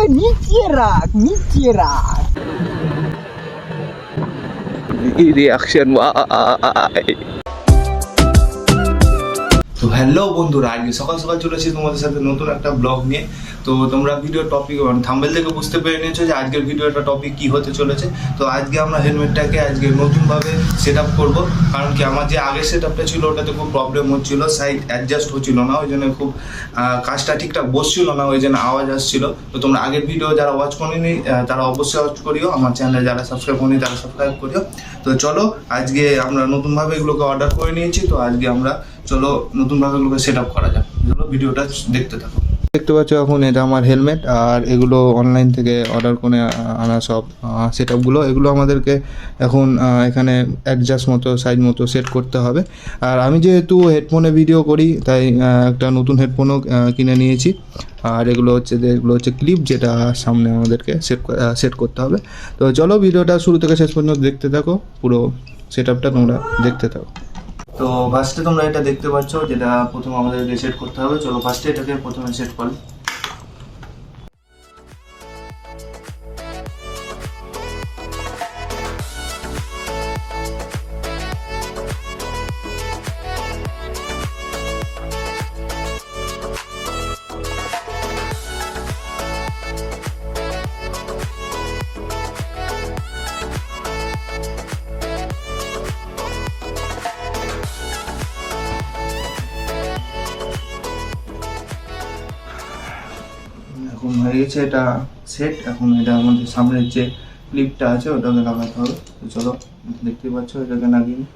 আবে নিচে রাখ, নিচে রাখ। রিয়াকশন ভাই। তো হ্যালো বন্ধুরা, আজকে সকাল সকাল চলে এসেছি তোমাদের সাথে নতুন একটা ব্লগ নিয়ে। তো তোমরা ভিডিও টপিক থাম্বনেল থেকে বুঝতে পেরে নিয়েছো যে আজকের ভিডিওটা টপিক কি হতে চলেছে। তো আজকে আমরা হেলমেটটাকে আজকে নতুনভাবে সেট আপ করবো, কারণ কি আমার যে আগের সেট আপটা ছিল ওটাতে খুব প্রবলেম হচ্ছিলো, সাইড অ্যাডজাস্ট হচ্ছিল না, ওই জন্য খুব কাজটা ঠিকঠাক বসছিল না, ওই জন্য আওয়াজ আসছিল। তো তোমরা আগের ভিডিও যারা ওয়াচ করিনি তারা অবশ্যই ওয়াচ করিও, আমার চ্যানেলে যারা সাবস্ক্রাইব করিনি তারা সাবস্ক্রাইব করিও। তো চলো আজকে আমরা নতুনভাবে এগুলোকে অর্ডার করে নিয়েছি, তো আজকে আমরা চলো নতুনভাবে এগুলোকে সেট আপ করা যাক। চলো ভিডিওটা দেখতে থাকো। দেখতে পাচ্ছ এখন এটা আমার হেলমেট, আর এগুলো অনলাইন থেকে অর্ডার করে আনা সব সেট আপগুলো, এগুলো আমাদেরকে এখন এখানে অ্যাডজাস্ট মতো সাইজ মতো সেট করতে হবে। আর আমি যেহেতু হেডফোনে ভিডিও করি তাই একটা নতুন হেডফোনও কিনে নিয়েছি। আর এগুলো হচ্ছে ক্লিপ, যেটা সামনে আমাদেরকে সেট করতে হবে। তো চলো ভিডিওটা শুরু থেকে শেষ পর্যন্ত দেখতে থাকো, পুরো সেট আপটা তোমরা দেখতে থাকো। তো ফার্স্টে তোমরা এটা দেখতে পাচ্ছ, যেটা প্রথমে আমাদেরকে সেট করতে হবে। চলো ফার্স্টে এটাকে প্রথমে সেট করি। এখন হয়ে গেছে এটা সেট। এখন এটা আমাদের সামনের যে ক্লিপটা আছে ওটাকে লাগাতে হবে। তো চলো দেখতে পাচ্ছ এটাকে লাগিয়ে নিই।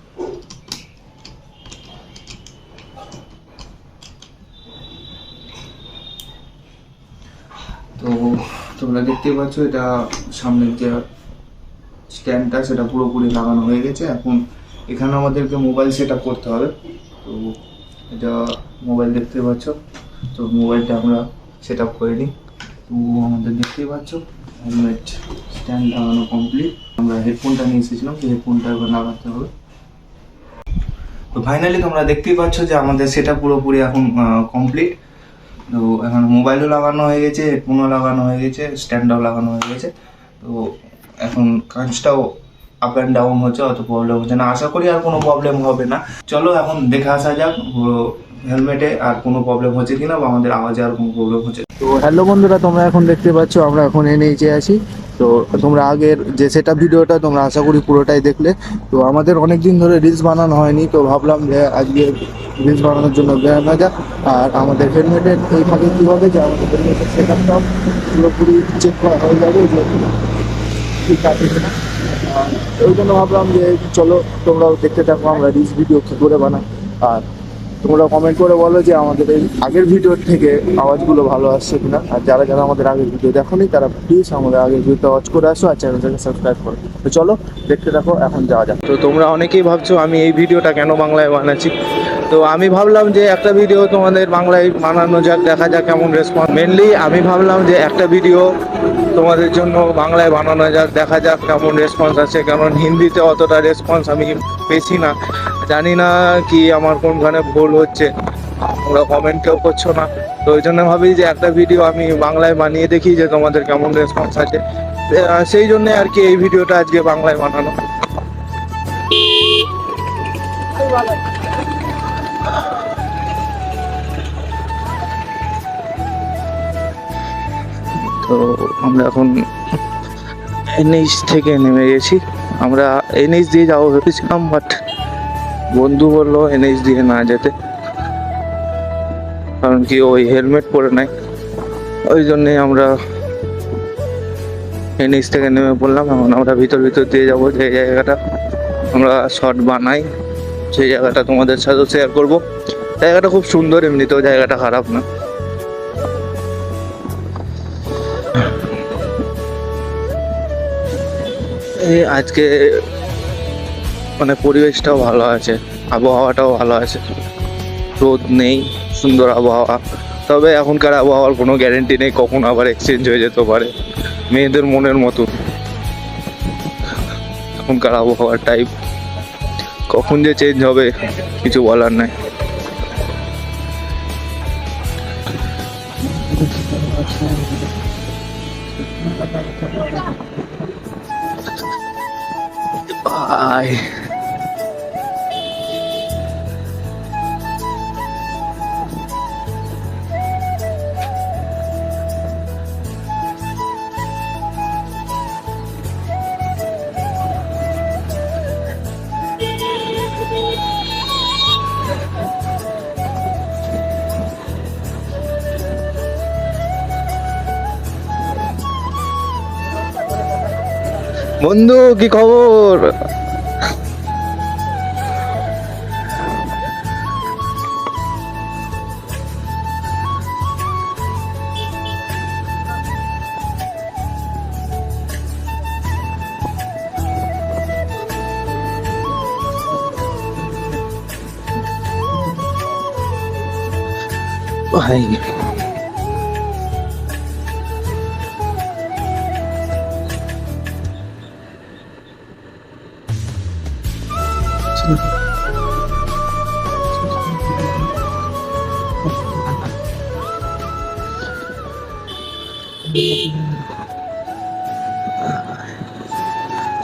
তো তোমরা দেখতে পাচ্ছ এটা সামনের যে স্ট্যান্ডটা সেটা পুরোপুরি লাগানো হয়ে গেছে। এখন এখানে আমাদেরকে মোবাইল সেট আপ করতে হবে। তো এটা মোবাইল দেখতে পাচ্ছ, তো মোবাইলটা আমরা সেট আপ করে নিই। তো আমাদের দেখতেই পাচ্ছ হেলমেট স্ট্যান্ড লাগানো কমপ্লিট। আমরা হেডফোনটা নিয়ে এসেছিলাম, সেই হেডফোনটা এবার লাগাতে হবে। তো ফাইনালি তোমরা দেখতেই পাচ্ছ যে আমাদের সেটা পুরোপুরি এখন কমপ্লিট। তো এখন মোবাইলও লাগানো হয়ে গেছে, হেডফোনও লাগানো হয়ে গেছে, স্ট্যান্ডটাও লাগানো হয়ে গেছে। তো এখন কাজটাও আপ অ্যান্ড ডাউন হচ্ছে, অত প্রবলেম হচ্ছে না, আশা করি আর কোনো প্রবলেম হবে না। চলো এখন দেখে আসা যাক হেলমেটে আর কোনো প্রবলেম হচ্ছে কিনা, বা আমাদের আওয়াজে আর কোনো প্রবলেম হচ্ছে। তো হ্যালো বন্ধুরা, তোমরা এখন দেখতে পাচ্ছ আমরা এখন এনএইচে আছি। তো তোমরা আগের যে সেট আপ ভিডিওটা তোমরা আশা করি পুরোটাই দেখলে। তো আমাদের অনেক দিন ধরে রিলস বানানো হয়নি, তো ভাবলাম যে আজকে রিলস বানানোর জন্য বেরোনো যাক। আর আমাদের হেলমেটের এই ফাঁকে কী হবে যে আমাদের হেলমেটের সেট আপটাও পুরোপুরি চেক করা হয়ে যাবে যে ঠিক আছে কিনা। ওই জন্য ভাবলাম যে চলো তোমরাও দেখতে থাকো আমরা রিলস ভিডিও কী করে বানাই। আর তোমরা কমেন্ট করে বলো যে আমাদের এই আগের ভিডিওর থেকে আওয়াজগুলো ভালো আসছে কিনা। আর যারা যারা আমাদের আগের ভিডিও দেখোনি তারা প্লিজ আমাদের আগের ভিডিওতে ওয়াচ করে আসো আর চ্যানেলটাকে সাবস্ক্রাইব করো। তো চলো দেখতে থাকো, এখন যাওয়া যাক। তো তোমরা অনেকেই ভাবছো আমি এই ভিডিওটা কেন বাংলায় বানাচ্ছি। তো আমি ভাবলাম যে একটা ভিডিও তোমাদের বাংলায় বানানো যাক, দেখা যাক কেমন রেসপন্স। মেনলি আমি ভাবলাম যে একটা ভিডিও তোমাদের জন্য বাংলায় বানানো যাক, দেখা যাক কেমন রেসপন্স আছে, কারণ হিন্দিতে অতটা রেসপন্স আমি পেয়েছি না। জানি না কি আমার কোনখানে ভুল হচ্ছে, তোমরা কমেন্ট কেউ করছো না। তো ওই জন্য ভাবি যে একটা ভিডিও আমি বাংলায় বানিয়ে দেখি যে তোমাদের কেমন রেসপন্স আছে। সেই জন্যে আর কি এই ভিডিওটা আজকে বাংলায় বানানো। তো আমরা এখন এনএইচ থেকে নেমে গেছি। আমরা এনএইচ দিয়ে যাবো ভেবেছিলাম, বাট বন্ধু বললো এনএইচ দিয়ে না যেতে, কারণ কি ওই হেলমেট পরে নাই। ওই জন্যে আমরা এনএইচ থেকে নেমে পড়লাম। এখন আমরা ভিতর দিয়ে যাবো, যে জায়গাটা আমরা শর্ট বানাই সেই জায়গাটা তোমাদের সাথে শেয়ার করবো। জায়গাটা খুব সুন্দর, এমনিতেও জায়গাটা খারাপ না। এই আজকে মানে পরিবেশটাও ভালো আছে, আবহাওয়াটাও ভালো আছে, রোদ নেই, সুন্দর আবহাওয়া। তবে এখনকার আবহাওয়ার কোনো গ্যারেন্টি নেই, কখন আবার এক্সচেঞ্জ হয়ে যেতে পারে, মেয়েদের মনের মতো। এখনকার আবহাওয়ার টাইপ কখন যে চেঞ্জ হবে কিছু বলার নাই। ভাই বন্ধু কি খবর? ভাই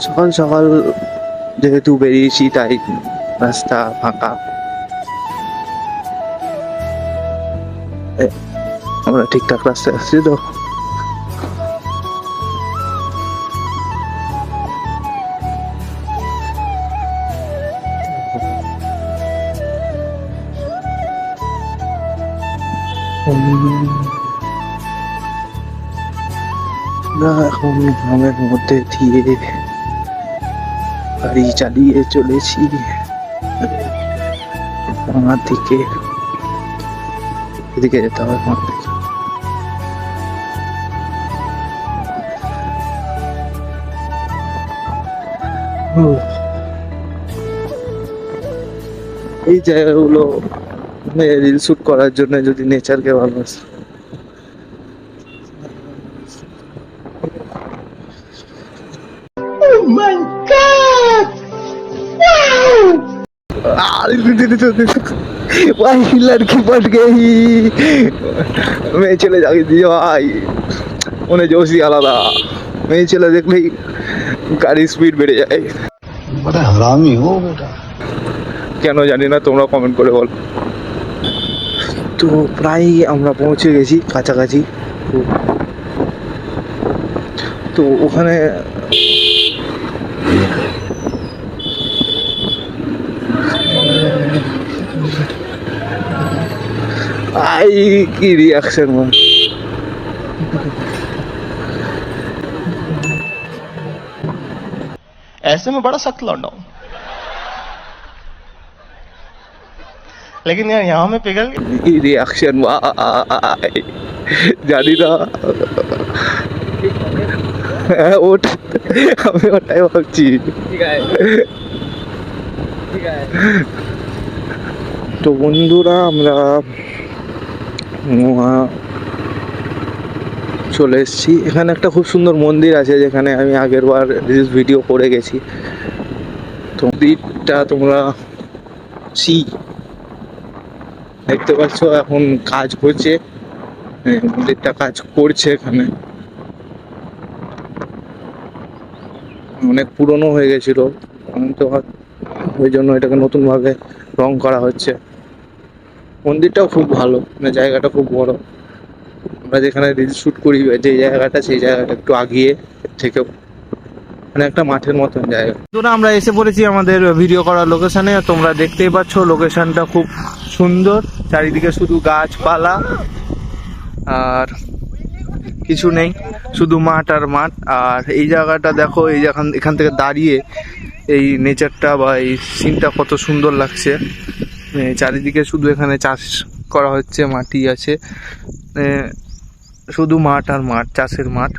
সকাল সকাল যেহেতু বেরিয়েছি তাই রাস্তা ফাঁকা। আমরা ঠিকঠাক রাস্তায় আসছি তো? না এখন গ্রামের মধ্যে দিয়ে গাড়ি চালিয়ে চলেছি আমার দিকে। এদিকে যেতে হবে আমার দিকে। এই জায়গাগুলো রিল শুট করার জন্য যদি নেচারকে ভালোবাসে। भाई लड़की पट गई, मैं चले जाके दिया भाई उन्हें जोश ही आलादा। मैं चले देख ली गाड़ी स्पीड बेड़े जाए। बड़ा हरामी हो बेटा। কেন জানি না, তোমরা কমেন্ট করে বল। তো প্রায় আমরা পৌঁছে গেছি কাছাকাছি। তো ওখানে आई की रिएक्शन में ऐसे में बड़ा सख्त लौंडा हूं, लेकिन यार यहाँ में पिघल की रिएक्शन जानी ना ওটা আমি ওটাই ভাবছি। তো বন্ধুরা আমরা চলে এসেছি। এখানে একটা খুব সুন্দর মন্দির আছে যেখানে আমি আগের বার রিলস ভিডিও করে গেছি। তো মন্দিরটা তোমরা দেখতে পাচ্ছ, এখন কাজ হচ্ছে, মন্দিরটা কাজ করছে। এখানে অনেক পুরনো হয়ে গেছিল তো ওই জন্য এটাকে নতুন ভাবে রং করা হচ্ছে। মন্দিরটাও খুব ভালো, মানে জায়গাটা খুব বড়। আমরা যেখানে রিলস শুট করি যে জায়গাটা, সেই জায়গাটা একটু আগিয়ে থেকেও মানে একটা মাঠের মতন জায়গা। তোরা আমরা এসে পড়েছি আমাদের ভিডিও করার লোকেশনে। তোমরা দেখতেই পাচ্ছ লোকেশনটা খুব সুন্দর, চারিদিকে শুধু গাছপালা আর কিছু নেই, শুধু মাঠ আর মাঠ। আর এই জায়গাটা দেখো, এই এখান থেকে দাঁড়িয়ে এই নেচারটা বা এই সিনটা কত সুন্দর লাগছে। চারিদিকে শুধু এখানে চাষ করা হচ্ছে, মাটি আছে, শুধু মাঠ আর মাঠ, চাষের মাঠ।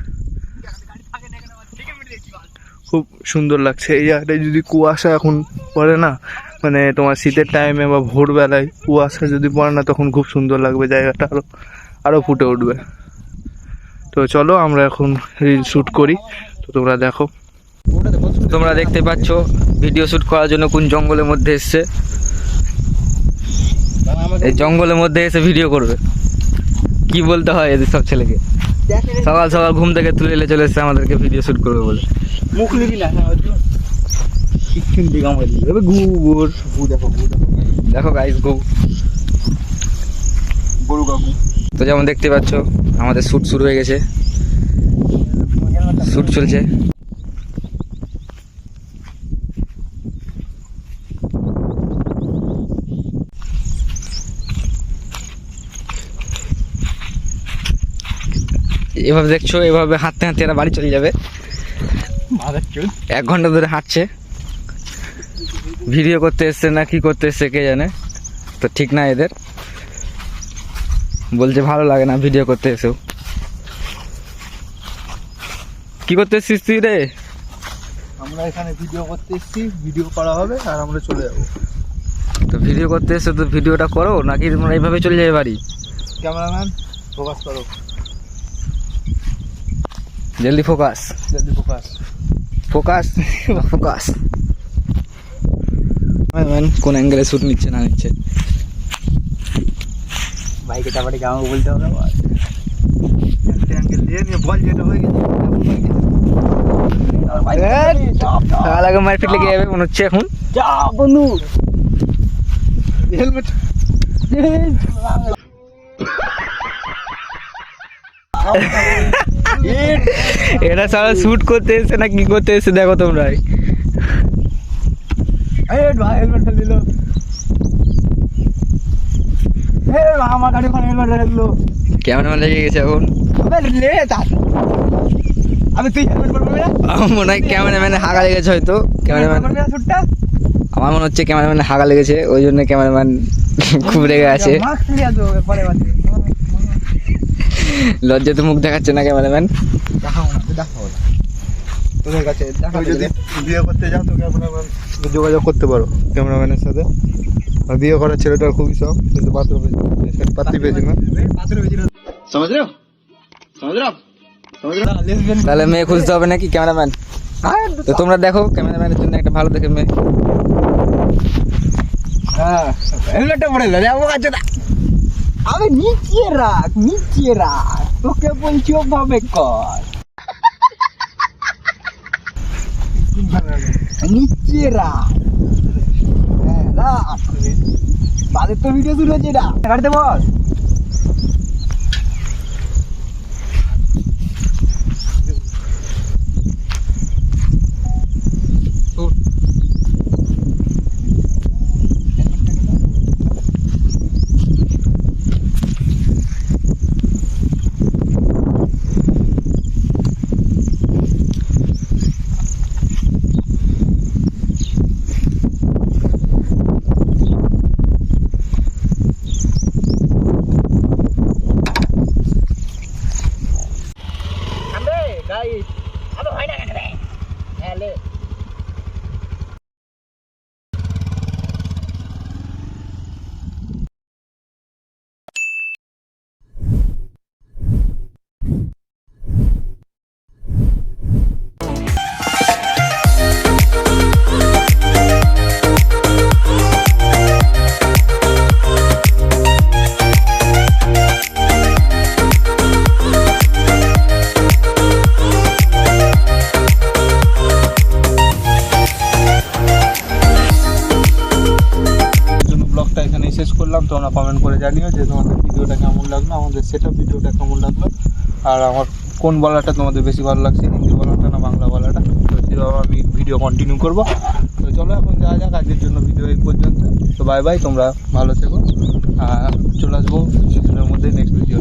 খুব সুন্দর লাগছে। এই জায়গাটায় যদি কুয়াশা এখন পড়ে না, মানে তোমার শীতের টাইমে বা ভোরবেলায় কুয়াশা যদি পড়ে না, তখন খুব সুন্দর লাগবে, জায়গাটা আরো ফুটে উঠবে। তো চলো আমরা এখন রিল শুট করি, তো তোমরা দেখো। তোমরা দেখতে পাচ্ছ ভিডিও শুট করার জন্য কোন জঙ্গলের মধ্যে এসছে। এই জঙ্গলের মধ্যে এসে ভিডিও করবে, কি বলতে হয় এদের সব ছেলেকে। সকাল সকাল ঘুম থেকে তুলে এলে চলে এসছে আমাদেরকে ভিডিও শুট করবে বলে। মুখ নিবি না কিচ্ছুন দিকে আমার দিকে এবার গুড় গু দেখো দেখো গাইস গো, গরু কাকু। তো যেমন দেখতে পাচ্ছ আমাদের শ্যুট শুরু হয়ে গেছে, শ্যুট চলছে। এভাবে দেখছো, এভাবে হাঁটতে হাঁটতে এরা বাড়ি চলে যাবে। 1 ঘন্টা ধরে হাঁটছে, ভিডিও করতে এসছে না কি করতে এসছে কে জানে, তো ঠিক না এদের। বলছে ভালো লাগে না ভিডিও করতে এসেও। কি করতে এসছিস তুই রে? আমরা এখানে ভিডিও করতে এসেছি, ভিডিও করা হবে আর আমরা চলে যাবো। তো ভিডিও করতে এসে তো ভিডিওটা করো, নাকি তোমরা এইভাবে চলে যাবে বাড়ি? ক্যামেরাম্যান ফোকাস করো, জলদি ফোকাস, জলদি ফোকাস। Focus focus. কোন অ্যাঙ্গেলে শ্যুট নিচ্ছে না নিচ্ছে, বাইকে টাপাটি কেমন বলতে হবে আবার। একটা অ্যাঙ্গেল দিয়ে নিয়ে বল যেটা হয়ে গেছে আগে মারপিট লেগে যাবে মনে হচ্ছে এখন। যা বন্ধু হেলমেট। এটা সারা শ্যুট করতে এসে না কি করতে এসে দেখো তোমরা। ভাই হেলমেট ফেলে দিল, আমার গাড়ি ওখানে হেলমেট রাখলো। ক্যামেরাম্যান লেগে গেছে এখন। আমি তুই হেলমেট পরবি না? আমার মনে হয় ক্যামেরাম্যানে হাগা লেগেছে হয়তো। ক্যামেরাম্যান, শুটটা আমার মনে হচ্ছে ক্যামেরাম্যানে হাগা লেগেছে, ওই জন্য ক্যামেরাম্যান খুব রেগে আছে। মাস্ক নিয়ে আসবো পরে বাড়ি। লজ্জাতে মুখ দেখাচ্ছে না ক্যামেরাম্যান। দেখাও না, দেখাও না তোদের কাছে। তুমি যদি বিয়ে করতে যাও তো ক্যামেরাম্যান যোগাযোগ করতে পারো ক্যামেরাম্যানের সাথে। আর বিয়ে করার ছেলেটার খুবই শখ, কিন্তু পাত্র পাত্রী পেয়েছি না। समझ रहे हो তাহলে মেয়ে খুঁজতে হবে নাকি ক্যামেরাম্যান? তো তোমরা দেখো ক্যামেরাম্যানের জন্য একটা ভালো দেখে মেয়ে। হ্যাঁ হেলমেটটা পরে এলো যাবো কাছে। আমি নিচে রাখ, নিচে রাখ, তোকে বলছি ওভাবে কর। নিচে রাখ, হ্যাঁ রাখ। বাদের তো ভিডিও শুরু হচ্ছে এটা, কাটতে বল। শেষ করলাম। তোমরা কমেন্ট করে জানিও যে তোমাদের ভিডিওটা কেমন লাগলো, আমাদের সেটআপ ভিডিওটা কেমন লাগলো, আর আমার কোন বলাটা তোমাদের বেশি ভালো লাগছে, হিন্দি বলাটা না বাংলা বলাটা। তো সেভাবে আমি ভিডিও কন্টিনিউ করবো। তো চলো এখন যাওয়া যাক, আজকের জন্য ভিডিও এই পর্যন্ত। তো বাই বাই, তোমরা ভালো থেকো, আর চলে আসবো কিছুদিনের মধ্যে নেক্সট ভিডিও।